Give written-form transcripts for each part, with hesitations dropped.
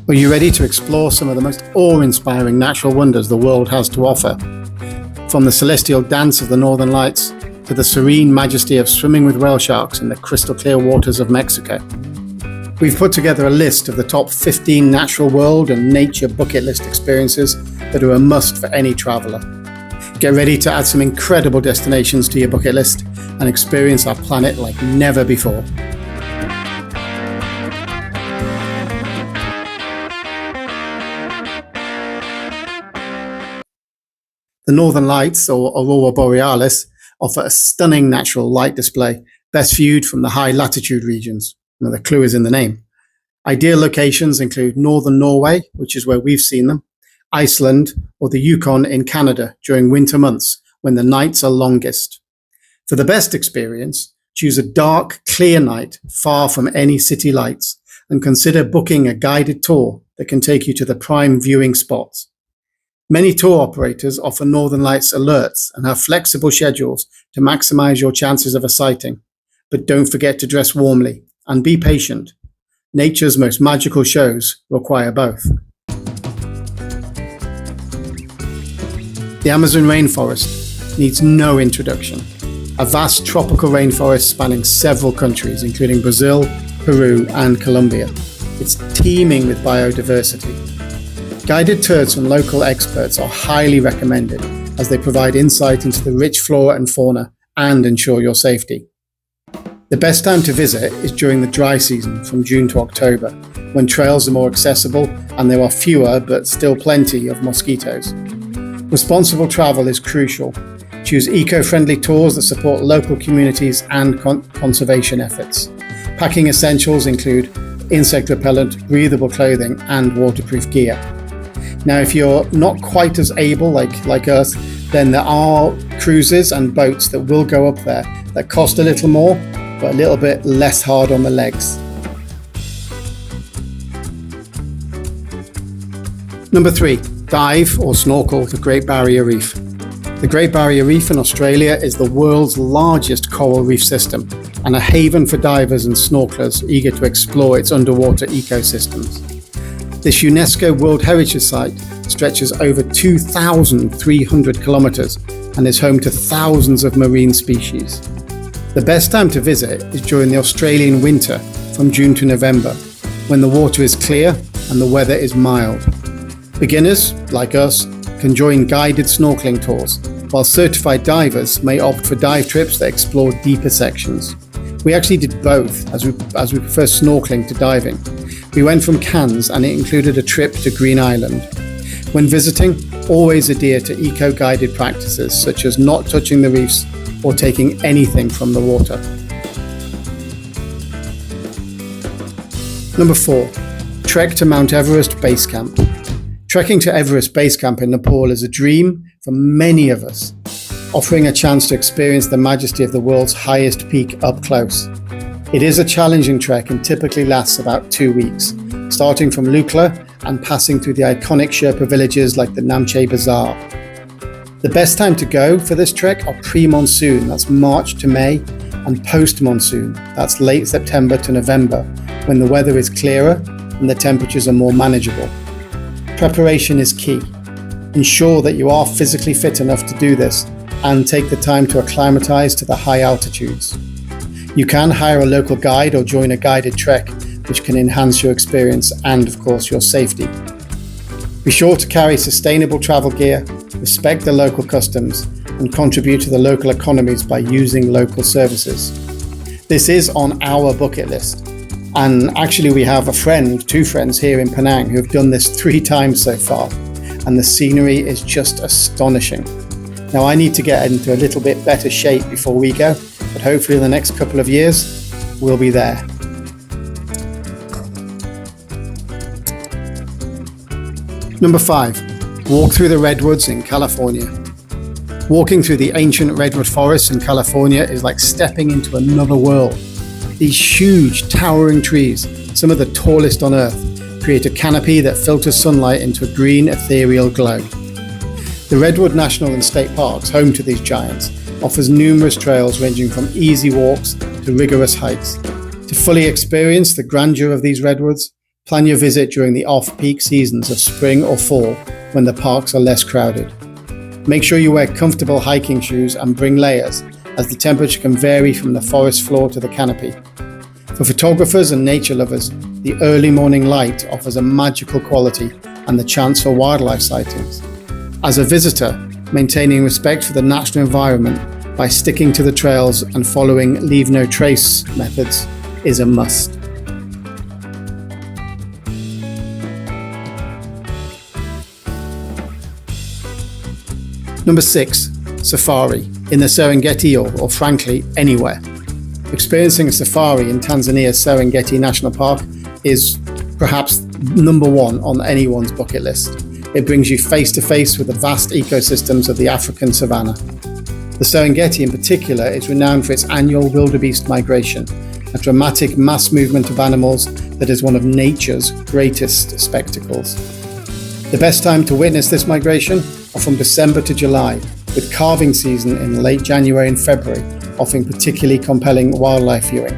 Are you ready to explore some of the most awe-inspiring natural wonders the world has to offer? From the celestial dance of the Northern Lights to the serene majesty of swimming with whale sharks in the crystal clear waters of Mexico. We've put together a list of the top 15 natural world and nature bucket list experiences that are a must for any traveller. Get ready to add some incredible destinations to your bucket list and experience our planet like never before. The Northern Lights, or Aurora Borealis, offer a stunning natural light display, best viewed from the high latitude regions. Now, the clue is in the name. Ideal locations include northern Norway, which is where we've seen them, Iceland, or the Yukon in Canada during winter months when the nights are longest. For the best experience, choose a dark, clear night far from any city lights and consider booking a guided tour that can take you to the prime viewing spots. Many tour operators offer Northern Lights alerts and have flexible schedules to maximize your chances of a sighting. But don't forget to dress warmly and be patient. Nature's most magical shows require both. The Amazon rainforest needs no introduction. A vast tropical rainforest spanning several countries, including Brazil, Peru, and Colombia. It's teeming with biodiversity. Guided tours from local experts are highly recommended as they provide insight into the rich flora and fauna and ensure your safety. The best time to visit is during the dry season from June to October, when trails are more accessible and there are fewer but still plenty of mosquitoes. Responsible travel is crucial. Choose eco-friendly tours that support local communities and conservation efforts. Packing essentials include insect repellent, breathable clothing, and waterproof gear. Now, if you're not quite as able like us, then there are cruises and boats that will go up there that cost a little more, but a little bit less hard on the legs. Number 3, dive or snorkel the Great Barrier Reef. The Great Barrier Reef in Australia is the world's largest coral reef system and a haven for divers and snorkelers eager to explore its underwater ecosystems. This UNESCO World Heritage Site stretches over 2,300 kilometres and is home to thousands of marine species. The best time to visit is during the Australian winter from June to November, when the water is clear and the weather is mild. Beginners, like us, can join guided snorkeling tours, while certified divers may opt for dive trips that explore deeper sections. We actually did both as we prefer snorkeling to diving. We went from Cairns and it included a trip to Green Island. When visiting, always adhere to eco-guided practices such as not touching the reefs or taking anything from the water. Number 4, trek to Mount Everest Base Camp. Trekking to Everest Base Camp in Nepal is a dream for many of us, offering a chance to experience the majesty of the world's highest peak up close. It is a challenging trek and typically lasts about 2 weeks, starting from Lukla and passing through the iconic Sherpa villages like the Namche Bazaar. The best time to go for this trek are pre-monsoon, that's March to May, and post-monsoon, that's late September to November, when the weather is clearer and the temperatures are more manageable. Preparation is key. Ensure that you are physically fit enough to do this and take the time to acclimatise to the high altitudes. You can hire a local guide or join a guided trek, which can enhance your experience and, of course, your safety. Be sure to carry sustainable travel gear, respect the local customs, and contribute to the local economies by using local services. This is on our bucket list. And actually, we have two friends here in Penang who have done this 3 times so far, and the scenery is just astonishing. Now, I need to get into a little bit better shape before we go, but hopefully in the next couple of years, we'll be there. Number 5, walk through the Redwoods in California. Walking through the ancient redwood forests in California is like stepping into another world. These huge, towering trees, some of the tallest on Earth, create a canopy that filters sunlight into a green, ethereal glow. The Redwood National and State Parks, home to these giants, offers numerous trails ranging from easy walks to rigorous hikes. To fully experience the grandeur of these redwoods, Plan your visit during the off-peak seasons of spring or fall when the parks are less crowded. Make sure you wear comfortable hiking shoes and bring layers, as the temperature can vary from the forest floor to the canopy. For photographers and nature lovers, the early morning light offers a magical quality and the chance for wildlife sightings. As a visitor, maintaining respect for the natural environment by sticking to the trails and following leave no trace methods is a must. Number 6, safari in the Serengeti or frankly anywhere. Experiencing a safari in Tanzania's Serengeti National Park is perhaps number one on anyone's bucket list. It brings you face to face with the vast ecosystems of the African savanna. The Serengeti in particular is renowned for its annual wildebeest migration, a dramatic mass movement of animals that is one of nature's greatest spectacles. The best time to witness this migration are from December to July, with calving season in late January and February offering particularly compelling wildlife viewing.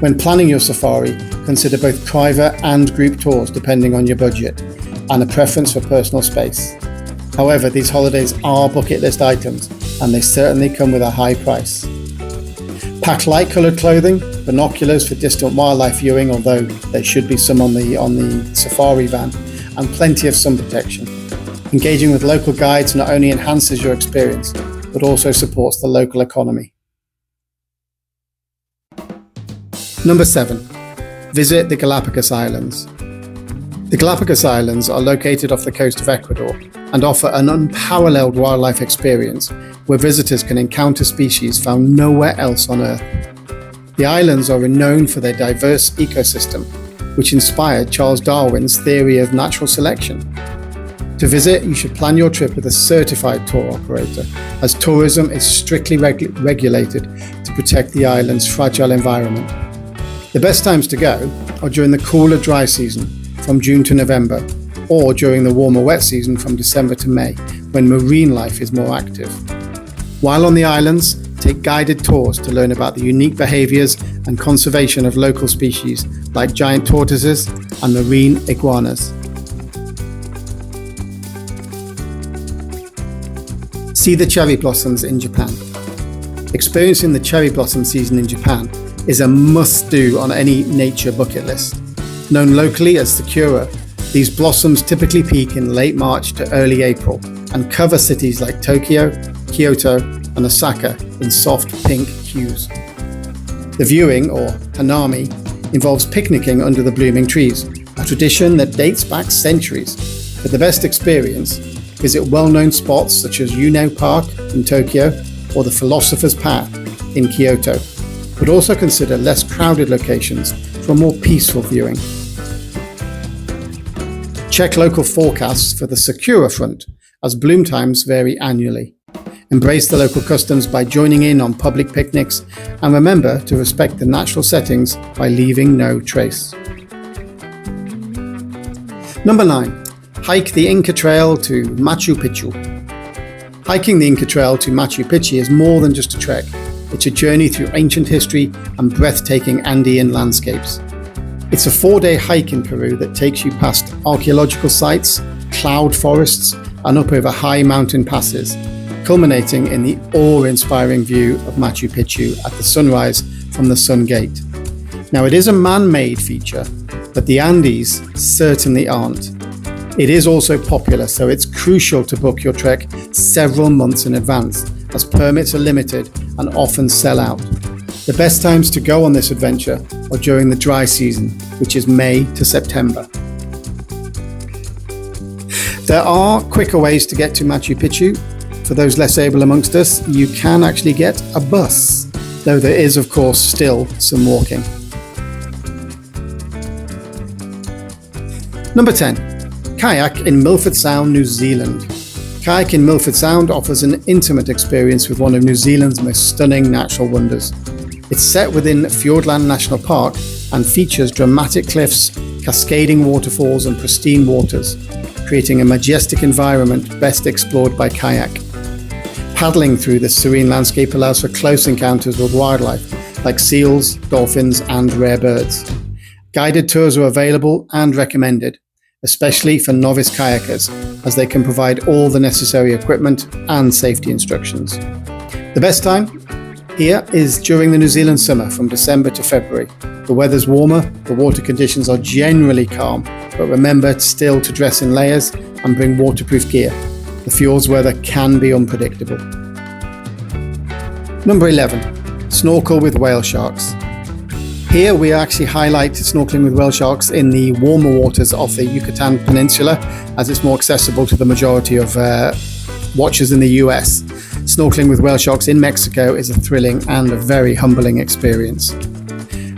When planning your safari, consider both private and group tours depending on your budget and a preference for personal space. However, these holidays are bucket list items and they certainly come with a high price. Pack light coloured clothing, binoculars for distant wildlife viewing, although there should be some on the safari van, and plenty of sun protection. Engaging with local guides not only enhances your experience, but also supports the local economy. Number 7. Visit the Galapagos Islands. The Galapagos Islands are located off the coast of Ecuador and offer an unparalleled wildlife experience where visitors can encounter species found nowhere else on Earth. The islands are renowned for their diverse ecosystem, which inspired Charles Darwin's theory of natural selection. To visit, you should plan your trip with a certified tour operator, as tourism is strictly regulated to protect the island's fragile environment. The best times to go are during the cooler dry season, from June to November, or during the warmer wet season from December to May, when marine life is more active. While on the islands, take guided tours to learn about the unique behaviours and conservation of local species like giant tortoises and marine iguanas. See the cherry blossoms in Japan. Experiencing the cherry blossom season in Japan is a must-do on any nature bucket list. Known locally as Sakura, these blossoms typically peak in late March to early April and cover cities like Tokyo, Kyoto, and Osaka in soft pink hues. The viewing, or hanami, involves picnicking under the blooming trees, a tradition that dates back centuries. For the best experience, visit well-known spots such as Yuno Park in Tokyo or the Philosopher's Path in Kyoto, but also consider less crowded locations for more peaceful viewing. Check local forecasts for the Sakura front, as bloom times vary annually. Embrace the local customs by joining in on public picnics, and remember to respect the natural settings by leaving no trace. Number 9. Hike the Inca Trail to Machu Picchu. Hiking the Inca Trail to Machu Picchu is more than just a trek. It's a journey through ancient history and breathtaking Andean landscapes. It's a 4-day hike in Peru that takes you past archaeological sites, cloud forests, and up over high mountain passes, culminating in the awe-inspiring view of Machu Picchu at the sunrise from the Sun Gate. Now, it is a man-made feature, but the Andes certainly aren't. It is also popular, so it's crucial to book your trek several months in advance, as permits are limited and often sell out. The best times to go on this adventure are during the dry season, which is May to September. There are quicker ways to get to Machu Picchu. For those less able amongst us, you can actually get a bus, though there is, of course, still some walking. Number 10. Kayak in Milford Sound, New Zealand. Kayak in Milford Sound offers an intimate experience with one of New Zealand's most stunning natural wonders. It's set within Fiordland National Park and features dramatic cliffs, cascading waterfalls and pristine waters, creating a majestic environment best explored by kayak. Paddling through this serene landscape allows for close encounters with wildlife like seals, dolphins, and rare birds. Guided tours are available and recommended, especially for novice kayakers, as they can provide all the necessary equipment and safety instructions. The best time here is during the New Zealand summer from December to February. The weather's warmer, the water conditions are generally calm, but remember still to dress in layers and bring waterproof gear. The fjord's weather can be unpredictable. Number 11, snorkel with whale sharks. Here we actually highlight snorkeling with whale sharks in the warmer waters of the Yucatan Peninsula, as it's more accessible to the majority of watchers in the US. Snorkeling with whale sharks in Mexico is a thrilling and a very humbling experience.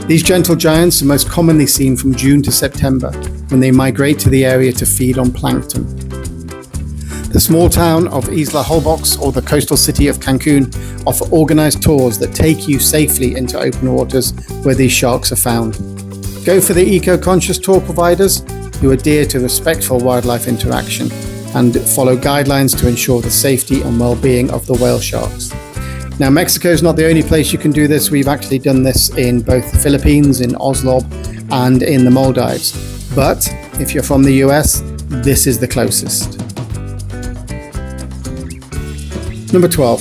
These gentle giants are most commonly seen from June to September, when they migrate to the area to feed on plankton. The small town of Isla Holbox or the coastal city of Cancun offer organised tours that take you safely into open waters where these sharks are found. Go for the eco-conscious tour providers who adhere to respectful wildlife interaction and follow guidelines to ensure the safety and well-being of the whale sharks. Now, Mexico is not the only place you can do this. We've actually done this in both the Philippines, in Oslo, and in the Maldives. But if you're from the US, this is the closest. Number 12,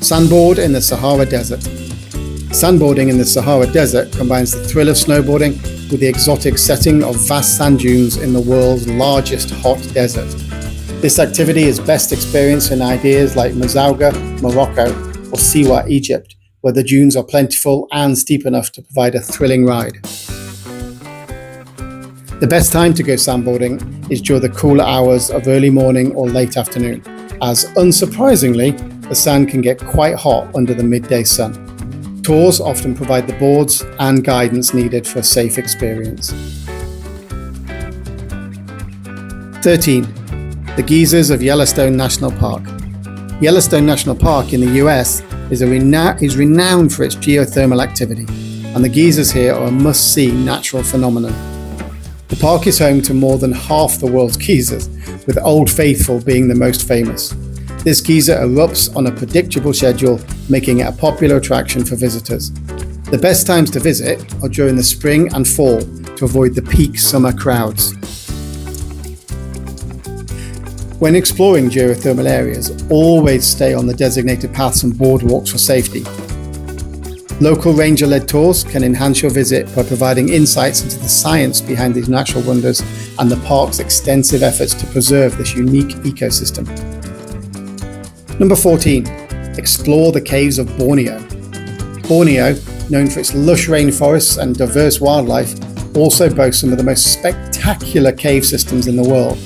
sandboard in the Sahara Desert. Sandboarding in the Sahara Desert combines the thrill of snowboarding with the exotic setting of vast sand dunes in the world's largest hot desert. This activity is best experienced in ideas like Mazauga, Morocco, or Siwa, Egypt, where the dunes are plentiful and steep enough to provide a thrilling ride. The best time to go sandboarding is during the cooler hours of early morning or late afternoon, as unsurprisingly, the sand can get quite hot under the midday sun. Tours often provide the boards and guidance needed for a safe experience. 13. The geysers of Yellowstone National Park. Yellowstone National Park in the US is renowned for its geothermal activity, and the geysers here are a must-see natural phenomenon. The park is home to more than half the world's geysers, with Old Faithful being the most famous. This geyser erupts on a predictable schedule, making it a popular attraction for visitors. The best times to visit are during the spring and fall to avoid the peak summer crowds. When exploring geothermal areas, always stay on the designated paths and boardwalks for safety. Local ranger-led tours can enhance your visit by providing insights into the science behind these natural wonders and the park's extensive efforts to preserve this unique ecosystem. Number 14, explore the caves of Borneo. Borneo, known for its lush rainforests and diverse wildlife, also boasts some of the most spectacular cave systems in the world.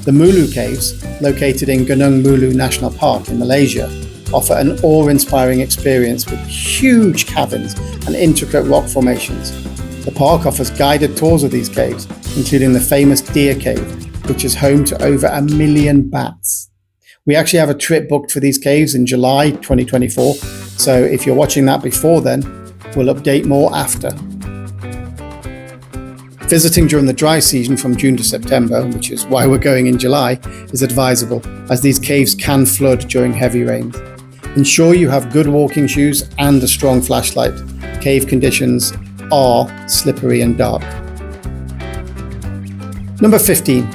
The Mulu Caves, located in Gunung Mulu National Park in Malaysia, offer an awe-inspiring experience with huge caverns and intricate rock formations. The park offers guided tours of these caves, including the famous Deer Cave, which is home to over 1 million bats. We actually have a trip booked for these caves in July 2024, so if you're watching that before then, we'll update more after. Visiting during the dry season from June to September, which is why we're going in July, is advisable, as these caves can flood during heavy rains. Ensure you have good walking shoes and a strong flashlight. Cave conditions are slippery and dark. Number 15,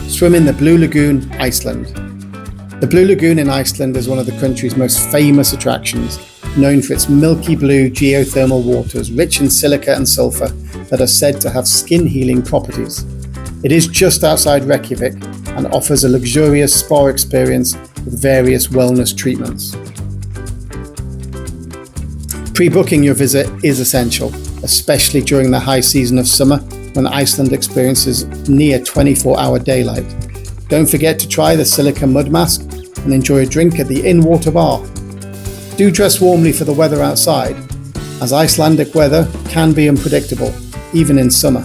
swim in the Blue Lagoon, Iceland. The Blue Lagoon in Iceland is one of the country's most famous attractions, known for its milky blue geothermal waters, rich in silica and sulfur, that are said to have skin-healing properties. It is just outside Reykjavik and offers a luxurious spa experience with various wellness treatments. Pre-booking your visit is essential, especially during the high season of summer when Iceland experiences near 24-hour daylight. Don't forget to try the silica mud mask and enjoy a drink at the in-water bar. Do dress warmly for the weather outside, as Icelandic weather can be unpredictable, even in summer.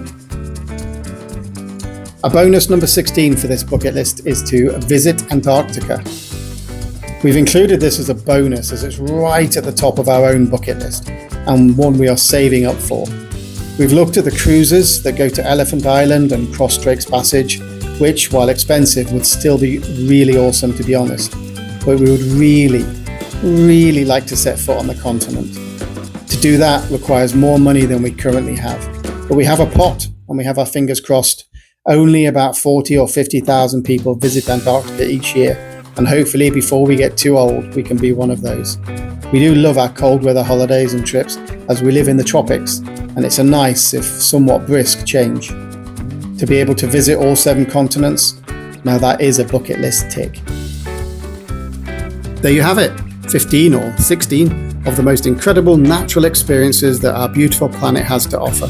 A bonus number 16 for this bucket list is to visit Antarctica. We've included this as a bonus as it's right at the top of our own bucket list and one we are saving up for. We've looked at the cruises that go to Elephant Island and cross Drake's Passage, which, while expensive, would still be really awesome, to be honest. But we would really like to set foot on the continent. To do that requires more money than we currently have. But we have a pot and we have our fingers crossed. Only about 40 or 50,000 people visit Antarctica each year, and hopefully before we get too old, we can be one of those. We do love our cold weather holidays and trips as we live in the tropics, and it's a nice, if somewhat brisk, change. To be able to visit all 7 continents, now that is a bucket list tick. There you have it, 15 or 16 of the most incredible natural experiences that our beautiful planet has to offer.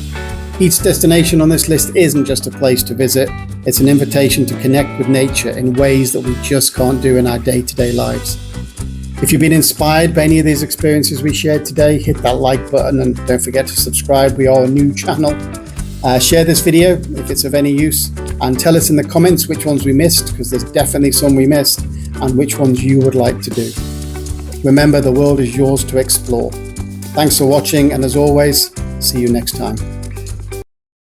Each destination on this list isn't just a place to visit, it's an invitation to connect with nature in ways that we just can't do in our day-to-day lives. If you've been inspired by any of these experiences we shared today, hit that like button and don't forget to subscribe. We are a new channel. Share this video if it's of any use, and tell us in the comments which ones we missed, because there's definitely some we missed, and which ones you would like to do. Remember, the world is yours to explore. Thanks for watching, and as always, see you next time.